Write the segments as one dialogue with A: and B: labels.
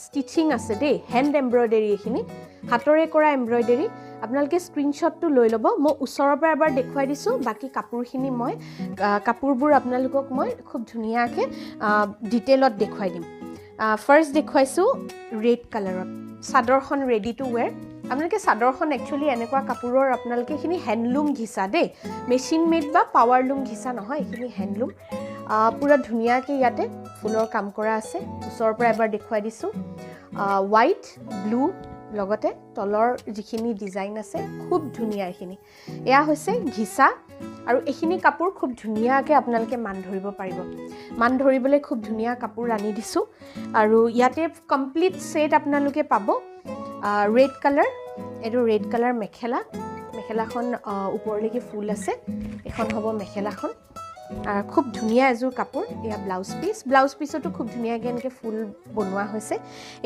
A: stitching আছে দেই hand embroidery এইখিনি হাতৰে কৰা এমব্ৰইডাৰী আপোনালোকে স্ক্ৰীনশ্বটটো লৈ ল'ব মই ওচৰৰ পৰা এবাৰ দেখুৱাই দিছোঁ বাকী কাপোৰখিনি মই কাপোৰবোৰ আপোনালোকক মই খুব ধুনীয়াকৈ ডিটেইলত দেখুৱাই দিম ফাৰ্ষ্ট দেখুৱাইছোঁ ৰেড কালাৰত চাদৰখন ৰেডি টু ৱেৰ আপোনালোকে চাদৰখন একচুৱেলি এনেকুৱা কাপোৰৰ আপোনালোকে এইখিনি হেণ্ডলুম ঘিচা দেই মেচিন মেড বা পাৱাৰ লুম ঘিচা নহয় এইখিনি হেণ্ডলুম পুৰা ধুনীয়াকৈ ইয়াতে ফুলৰ কাম কৰা আছে ওচৰৰ পৰা এবাৰ দেখুৱাই দিছোঁ হোৱাইট ব্লু লগতে তলৰ যিখিনি ডিজাইন আছে খুব ধুনীয়া এইখিনি এয়া হৈছে ঘিচা আৰু এইখিনি কাপোৰ খুব ধুনীয়াকৈ আপোনালোকে মান ধৰিব পাৰিব মান ধৰিবলৈ খুব ধুনীয়া কাপোৰ আনি দিছোঁ আৰু ইয়াতে কমপ্লিট ছেট আপোনালোকে পাব ৰেড কালাৰ এইটো ৰেড কালাৰ মেখেলাখন ওপৰলৈকে ফুল আছে এখন হ'ব মেখেলাখন খুব ধুনীয়া এযোৰ কাপোৰ এয়া ব্লাউজ পিছতো খুব ধুনীয়াকৈ এনেকৈ ফুল বনোৱা হৈছে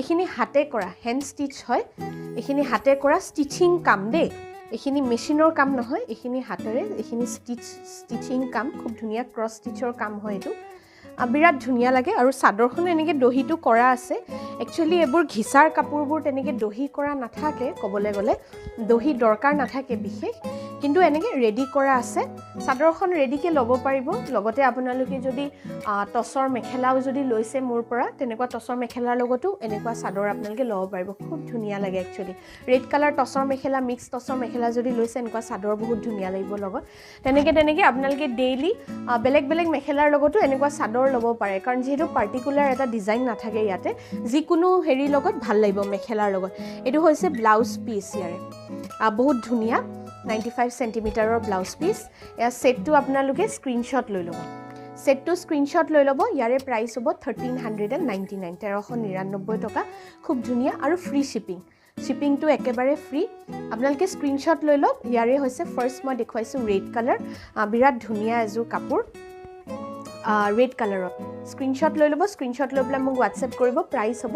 A: এইখিনি হাতে কৰা হেণ্ড ষ্টিচ হয় এইখিনি হাতে কৰা ষ্টিচিং কাম দেই এইখিনি মেচিনৰ কাম নহয় এইখিনি হাতেৰে এইখিনি ষ্টিচিং কাম খুব ধুনীয়া ক্ৰছ ষ্টিচৰ কাম হয় এইটো বিৰাট ধুনীয়া লাগে আৰু চাদৰখনো এনেকৈ দহিটো কৰা আছে একচুৱেলি এইবোৰ ঘিচাৰ কাপোৰবোৰ তেনেকৈ দহি কৰা নাথাকে ক'বলৈ গ'লে দহি দৰকাৰ নাথাকে বিশেষ কিন্তু এনেকৈ ৰেডি কৰা আছে চাদৰখন ৰেডিকৈ ল'ব পাৰিব লগতে আপোনালোকে যদি টচৰ মেখেলাও যদি লৈছে মোৰ পৰা তেনেকুৱা টচৰ মেখেলাৰ লগতো এনেকুৱা চাদৰ আপোনালোকে ল'ব পাৰিব খুব ধুনীয়া লাগে একচুৱেলি ৰেড কালাৰ টচৰ মেখেলা মিক্স টচৰ মেখেলা যদি লৈছে এনেকুৱা চাদৰ বহুত ধুনীয়া লাগিব লগত তেনেকৈ আপোনালোকে ডেইলি বেলেগ বেলেগ মেখেলাৰ লগতো এনেকুৱা চাদৰ ল'ব পাৰে কাৰণ যিহেতু পাৰ্টিকুলাৰ এটা ডিজাইন নাথাকে ইয়াতে যিকোনো হেৰিৰ লগত ভাল লাগিব মেখেলাৰ লগত এইটো হৈছে ব্লাউজ পিচ ইয়াৰে বহুত ধুনীয়া 95 চেণ্টিমিটাৰৰ ব্লাউজ পিচ এয়া ছেটটো আপোনালোকে স্ক্ৰীনশ্বট লৈ ল'ব ছেটটো স্ক্ৰীনশ্বট লৈ ল'ব ইয়াৰে প্ৰাইচ হ'ব 1399 টকা খুব ধুনীয়া আৰু ফ্ৰী শ্বিপিংটো একেবাৰে ফ্ৰী আপোনালোকে স্ক্ৰীনশ্বট লৈ লওক ইয়াৰে হৈছে ফাৰ্ষ্ট মই দেখুৱাইছোঁ ৰেড কালাৰ বিৰাট ধুনীয়া এযোৰ কাপোৰ ৰেড কালাৰত স্ক্ৰীনশ্বট লৈ ল'ব স্ক্ৰীনশ্বট লৈ পেলাই মোক হোৱাটছএপ কৰিব প্ৰাইচ হ'ব